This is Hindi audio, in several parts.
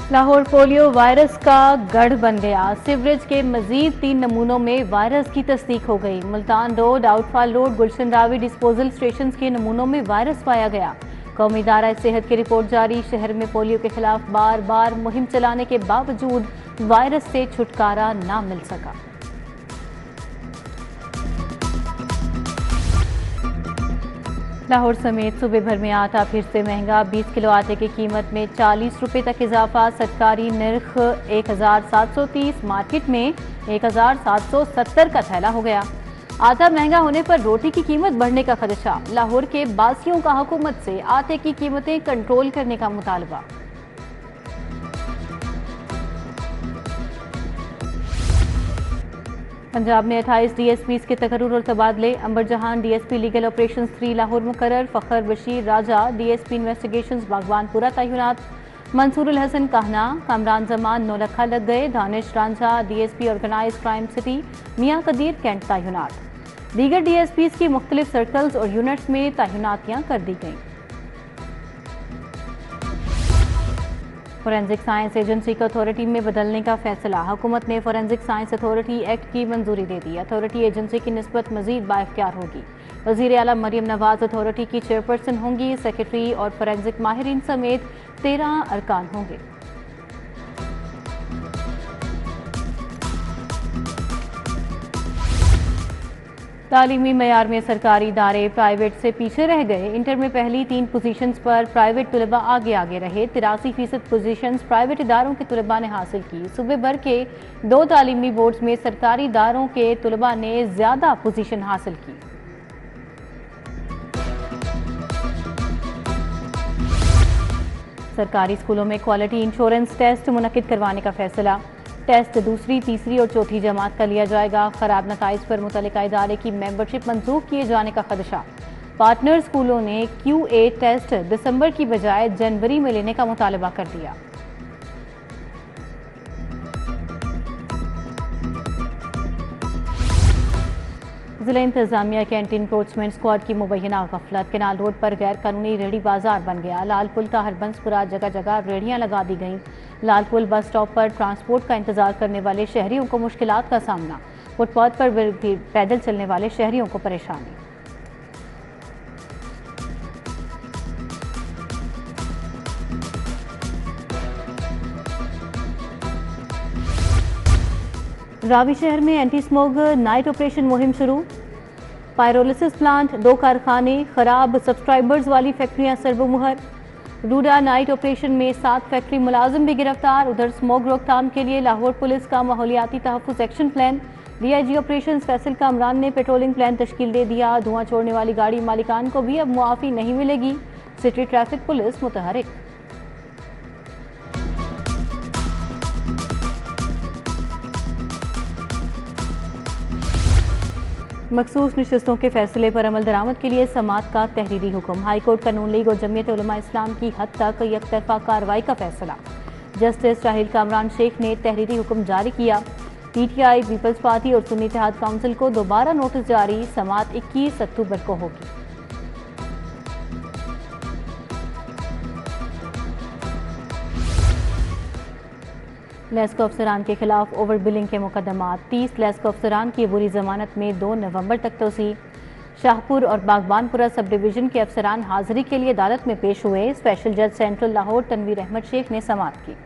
लाहौर पोलियो वायरस का गढ़ बन गया। सीवरेज के मजीद 3 नमूनों में वायरस की तस्दीक हो गई। मुल्तान रोड, आउटफाल रोड, गुलशन रावी डिस्पोजल स्टेशन के नमूनों में वायरस पाया गया। कौमी इदारा सेहत की रिपोर्ट जारी। शहर में पोलियो के खिलाफ बार बार मुहिम चलाने के बावजूद वायरस से छुटकारा ना मिल सका। लाहौर समेत सूबे भर में आटा फिर से महंगा। 20 किलो आटे की कीमत में 40 रुपये तक इजाफा। सरकारी निर्ख 1730, मार्केट में 1770 का थैला हो गया। आटा महंगा होने पर रोटी की कीमत बढ़ने का खदशा। लाहौर के बासियों का हुकूमत से आटे की कीमतें कंट्रोल करने का मुतालबा। पंजाब में 28 DSPs के तकर्रुर और तबादले। अंबर जहान DSP लीगल ऑपरेशंस 3 लाहौर मुकर्रर। फ़खर बशीर राजा DSP इन्वेस्टिगेशंस बागवानपुरा तैनात। मंसूरुल हसन कहना, कामरान जमान नौलखा लग गए। Danish Ranjha DSP organise crime city Mian Qadeer cantt तैनात। दीगर DSPs की मुख्तलिफ सर्कल्स और यूनिट्स में तैनातियाँ कर दी गईं। फोरेंसिक साइंस एजेंसी को अथॉरिटी में बदलने का फैसला। हुकूमत ने फोरेंसिक साइंस अथॉरिटी एक्ट की मंजूरी दे दी। अथॉरिटी एजेंसी की निस्बत मजीद बाइख्तियार होगी। वज़ीर आला मरियम नवाज अथॉरिटी की चेयरपर्सन होंगी। सेक्रेटरी और फोरेंसिक माहिरीन समेत 13 अरकान होंगे। तालीमी मयार में सरकारी इदारे प्राइवेट से पीछे रह गए। इंटर में पहली 3 पोजीशंस पर प्राइवेट तुलबा आगे रहे। 83% पोजीशंस प्राइवेट इदारों के तुलबा ने हासिल की। सूबे भर के 2 तालीमी बोर्ड्स में सरकारी इदारों के तुलबा ने ज्यादा पोजीशन हासिल की। सरकारी स्कूलों में क्वालिटी इंश्योरेंस टेस्ट मुनक्किद करवाने का फैसला। टेस्ट दूसरी, तीसरी और चौथी जमात का लिया जाएगा। खराब नताइज पर मुतल्लिका इदारे की मेंबरशिप मंसूख किए जाने का खदशा। पार्टनर स्कूलों ने QA टेस्ट दिसंबर की बजाय जनवरी में लेने का मुतालबा कर दिया। जिला इंतजामिया के एंटी इंक्रोचमेंट स्क्वाड की मुबैना गफलत। केनाल रोड पर गैर कानूनी रेहड़ी बाजार बन गया। लालपुल का हरबंसपुरा जगह जगह रेहड़ियां लगा दी गईं। लालपुल बस स्टॉप पर ट्रांसपोर्ट का इंतजार करने वाले शहरियों को मुश्किलात का सामना। फुटपाथ पर भी पैदल चलने वाले शहरियों को परेशानी। रावी शहर में एंटी स्मोग नाइट ऑपरेशन मुहिम शुरू। पायरोलिसिस प्लांट, 2 कारखाने खराब, सब्सक्राइबर्स वाली फैक्ट्रियां सर्वमुहर। रूडा नाइट ऑपरेशन में 7 फैक्ट्री मुलाजिम भी गिरफ्तार। उधर स्मोग रोकथाम के लिए लाहौर पुलिस का माहौलियाती तहफ्फुज़ action plan. DIG operation Faisal Kamran ने पेट्रोलिंग प्लान तश्कील दे दिया। धुआं छोड़ने वाली गाड़ी मालिकान को भी अब मुआफ़ी नहीं मिलेगी। सिटी ट्रैफिक पुलिस मुतहरिक। मखसूस नशिस्तों के फैसले पर अमल दरामद के लिए समात का तहरीरी हुक्म। हाईकोर्ट का नून लीग और जमीयत उलमा इस्लाम की हद तक यकतरफा कार्रवाई का फैसला। जस्टिस शाहिल कामरान शेख ने तहरीरी हुक्म जारी किया। PTI, पीपल्स पार्टी और सुन्नी इत्तेहाद काउंसिल को दोबारा नोटिस जारी। समात 21 अक्टूबर को होगी। लेस्को अफसरान के खिलाफ ओवर बिलिंग के मुकदमात। 30 लेस्को अफसरान की अबूरी जमानत में 2 नवंबर तक तोसी। शाहपुर और बागबानपुरा सब डिवीजन के अफसरान हाजिरी के लिए अदालत में पेश हुए। स्पेशल जज सेंट्रल लाहौर तनवीर अहमद शेख ने समाअत की।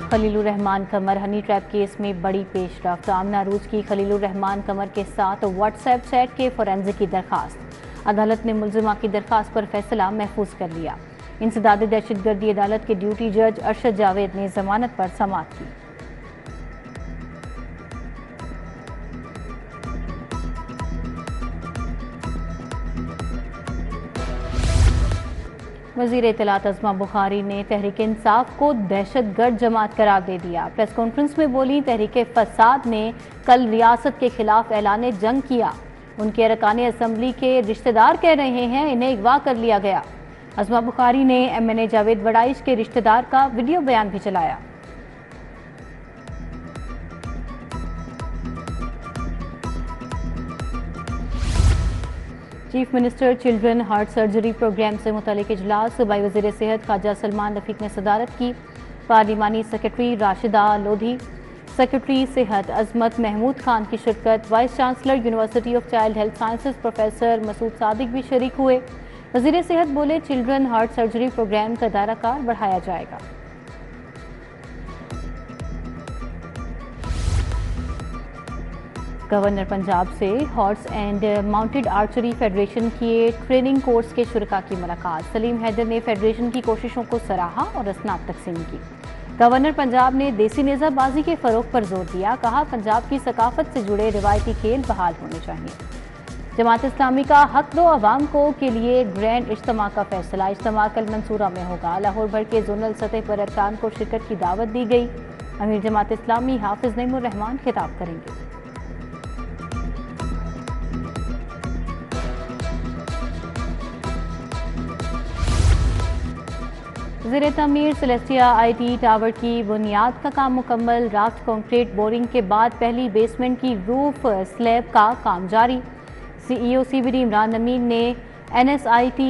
खलीलुर रहमान कमर हनी ट्रैप केस में बड़ी पेशरफ्त। आमना अरूज की खलीलुर रहमान कमर के साथ व्हाट्सएप चैट के फोरेंसिक की दरखास्त। अदालत ने मुलजिमा की दरखास्त पर फैसला महफूज कर लिया। इंसदाद दहशतगर्दी अदालत के ड्यूटी जज अरशद जावेद ने जमानत पर समाअत की। वज़ीर इत्तलात अज़मा बुखारी ने तहरीक इंसाफ को दहशतगर्द जमात करार दे दिया। प्रेस कॉन्फ्रेंस में बोली, तहरीक फसाद ने कल रियासत के खिलाफ ऐलान जंग किया। उनके अरकान असम्बली के रिश्तेदार कह रहे हैं इन्हें अगवा कर लिया गया। अज़मा बुखारी ने MNA जावेद वड़ाइश के रिश्तेदार का वीडियो बयान भी चलाया। Chief minister children heart surgery programme से मुतालिक इजलास सूबाई वज़ीर सेहत ख्वाजा सलमान रफीक ने सदारत की। पार्लिमानी सेक्रेटरी राशिदा लोधी, सेक्रेटरी सेहत अजमत महमूद खान की शिरकत। Vice chancellor university of child health sciences professor Masood Sadiq भी शरीक हुए। वज़ीर सेहत बोले, चिल्ड्रन हार्ट सर्जरी प्रोग्राम का दायरा कार बढ़ाया जाएगा। गवर्नर पंजाब से horse and mounted archery federation के ट्रेनिंग कोर्स के शुरका की मुलाकात। सलीम हैदर ने फेडरेशन की कोशिशों को सराहा और असनाद तकसीम की। गवर्नर पंजाब ने देसी नेज़ाबाजी के फ़रोग पर जोर दिया। कहा, पंजाब की सकाफत से जुड़े रिवायती खेल बहाल होने चाहिए। जमात इस्लामी का हक दो अवाम को के लिए ग्रैंड इज्तिमा का फैसला। इज्तिमा कल मंसूरा में होगा। लाहौर भर के जोनल सतह पर अरकान को शिरकत की दावत दी गई। अमीर जमात इस्लामी हाफिज नईमुर रहमान खिताब करेंगे। ज़ेरे तमीर सेलेस्टिया IT टावर की बुनियाद का काम मुकम्मल। राफ्ट कंक्रीट बोरिंग के बाद पहली बेसमेंट की रूफ स्लैब का काम जारी। CEO CBD इमरान अमीन ने NSIT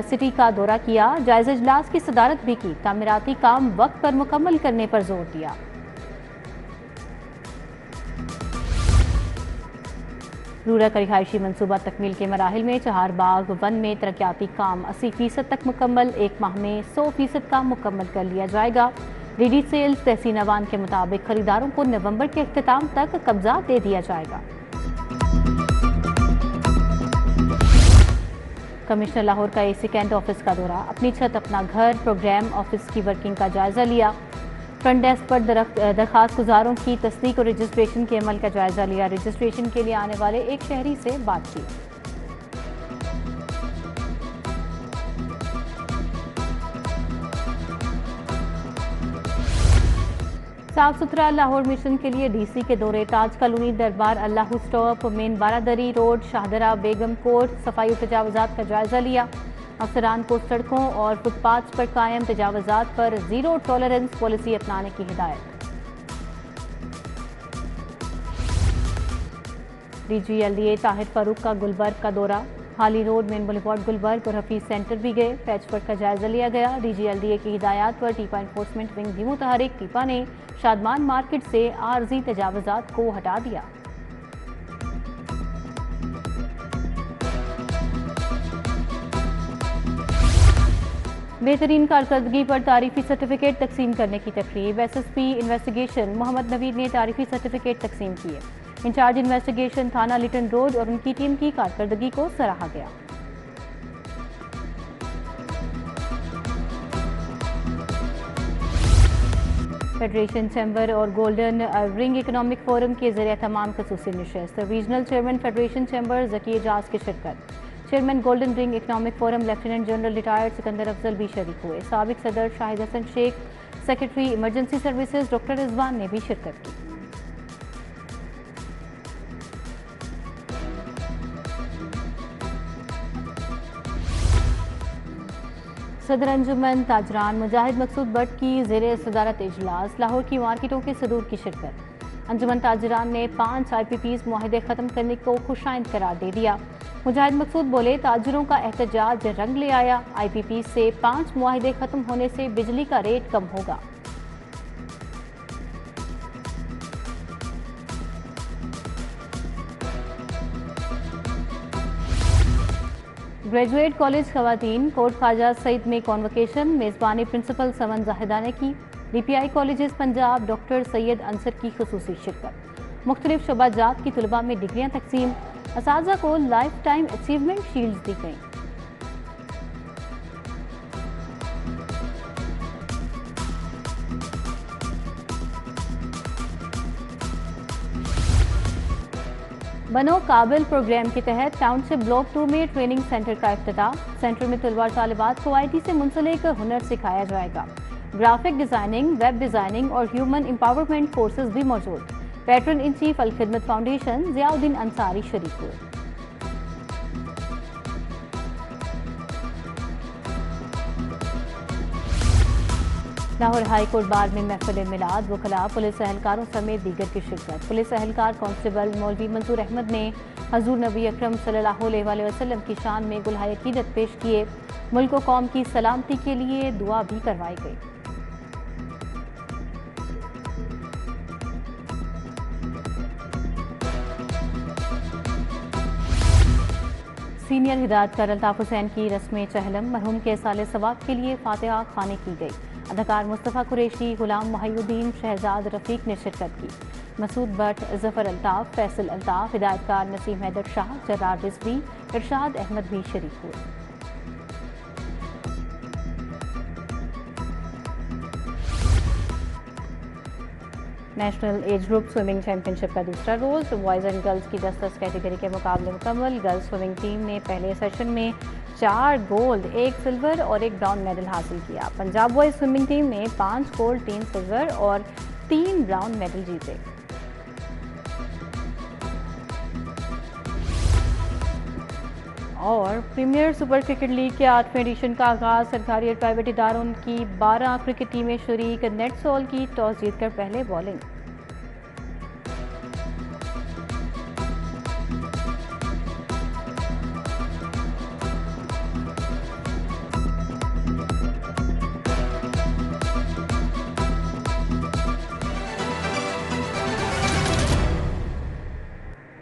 सिटी का दौरा किया। जायजा इजलास की सदारत भी की। तामीराती काम वक्त पर मुकम्मल करने पर जोर दिया। रूरा का रिहायशी मनसूबा तकमील के मराहिल में। चहारबाग 1 में तरक्याती काम 80% तक मुकम्मल। एक माह में 100% काम मुकम्मल कर लिया जाएगा। DD सेल्स तहसीन अवान के मुताबिक खरीदारों को नवंबर के अख्तिताम तक कब्जा दे दिया जाएगा। कमिश्नर लाहौर का AC कैंट ऑफिस का दौरा। अपनी छत अपना घर प्रोग्राम ऑफिस की वर्किंग का जायजा लिया। फ्रंट डेस्क पर दरखास्त गुजारों की तस्दीक और रजिस्ट्रेशन के अमल का जायजा लिया। रजिस्ट्रेशन के लिए आने वाले एक शहरी से बातचीत। साफ सुथरा लाहौर मिशन के लिए DC के दौरे। ताज कॉलोनी, दरबार अल्लाह स्टॉप, मेन बारादरी रोड, शाहदरा बेगम कोर्ट सफाई और तजावुजात का जायजा लिया। अफसरान को सड़कों और फुटपाथ पर कायम तजावुजात पर जीरो टॉलरेंस पॉलिसी अपनाने की हिदायत। DG LDA ताहिर फारूक का गुलबर्ग का दौरा। हाली रोड, मेन बुलेवार्ड गुलबर्ग और हफीज सेंटर भी गए। पैचवर्क का जायजा लिया गया। DG LDA की हिदायत पर टीपा इन्फोर्समेंट विंग भी मुतहरिक। टीपा ने शादमान मार्केट से आर्जी तजावुजात को हटा दिया। बेहतरीन कारकर्दगी पर तारीफी सर्टिफिकेट तकसीम करने की तकरीब। SSP इन्वेस्टिगेशन मोहम्मद नवीद ने तारीफी सर्टिफिकेट तकसीम किए। इंचार्ज इन्वेस्टिगेशन थाना लिटन रोड और उनकी टीम की कारकर्दगी को सराहा गया। फेडरेशन चैम्बर और गोल्डन रिंग इकोनॉमिक फोरम के ज़रिए तमाम खसूसी नशिस्त। Regional chairman federation chamber Zaki Ejaz की शिरकत। Chairman golden ring economic forum lieutenant general retired Sikandar Afzal भी शरीक हुए। साबिक सदर Shahid Hasan Sheikh, secretary emergency services doctor Rizwan ने भी शिरकत की। सदर अंजुमन ताजरान मुजाहिद मकसूद भट्ट की ज़ेरे सदारत इजलास। लाहौर की मार्केटों के सदूर की शिरकत। अंजुमन ताजरान ने 5 IPPs मुआहदे ख़त्म करने को खुशाइंद करार दे दिया। मुजाहिद मकसूद बोले, ताजरों का एहतजाज रंग ले आया। IPP से 5 मुआहदे ख़त्म होने से बिजली का रेट कम होगा। ग्रेजुएट कॉलेज खवातीन कोट ख्वाजा सईद में कॉन्वोकेशन। मेज़बानी प्रिंसिपल समन जाहिदाने की। DPI colleges Punjab doctor Syed Ansar की खुसूसी शिरकत। मुख्तलिफ शोबाजात की तलबा में डिग्रियाँ तकसीम। असातिज़ा को लाइफ टाइम अचीवमेंट शील्ड्स दी गईं। बनो काबिल प्रोग्राम के तहत टाउनशिप ब्लॉक 2 में ट्रेनिंग सेंटर का इफ्तिताह। सेंटर में तलबा तालिबात को IT से मुंसलिक हुनर सिखाया जाएगा। ग्राफिक डिज़ाइनिंग, वेब डिज़ाइनिंग और ह्यूमन एम्पावरमेंट कोर्सेज भी मौजूद। पैट्रन इन चीफ अल खिदमत फाउंडेशन ज़ियाउद्दीन अंसारी शरीक हुए। लाहौर हाई कोर्ट बार में महफिल मिलाद वकला पुलिस एहलकारों समेत दीगर की शिरकत। पुलिस एहलकार कांस्टेबल मौलवी मंसूर अहमद ने हजूर नबी अकरम सल्लल्लाहु अलैहि वसल्लम की शान में गुलहाए अकीदत पेश किए। मुल्क व कौम की सलामती के लिए दुआ भी करवाई गई। सीनियर हिदायतकार अल्ताफ हुसैन की रस्म चहलम, मरहूम के साले सवाब के लिए फातिहा खाने की गई। अदाकार मुस्तफ़ा कुरैशी, गुलाम मुहिउद्दीन, शहजाद रफ़ीक ने शिरकत की। मसूद भट्ट, जफ़र अल्ताफ, फैसल अल्ताफ, हिदायतकार नसीम हैदर शाह, जर्रार रिजवी, इरशाद अहमद भी शरीक हुए। National age group swimming championship का दूसरा रोज बॉयज़ एंड गर्ल्स की 10-10 कैटेगरी के मुकाबले मुकम्मल। गर्ल्स स्विमिंग टीम ने पहले सेशन में 4 गोल्ड, 1 सिल्वर और 1 ब्राउन मेडल हासिल किया। पंजाब बॉयज़ स्विमिंग टीम ने 5 गोल्ड, 3 सिल्वर और 3 ब्राउन मेडल जीते। और प्रीमियर सुपर क्रिकेट लीग के 8वें एडिशन का आगाज। सरकारी और प्राइवेट इदारों की 12 क्रिकेट टीमें शरीक। नेटसॉल की टॉस जीतकर पहले बॉलिंग।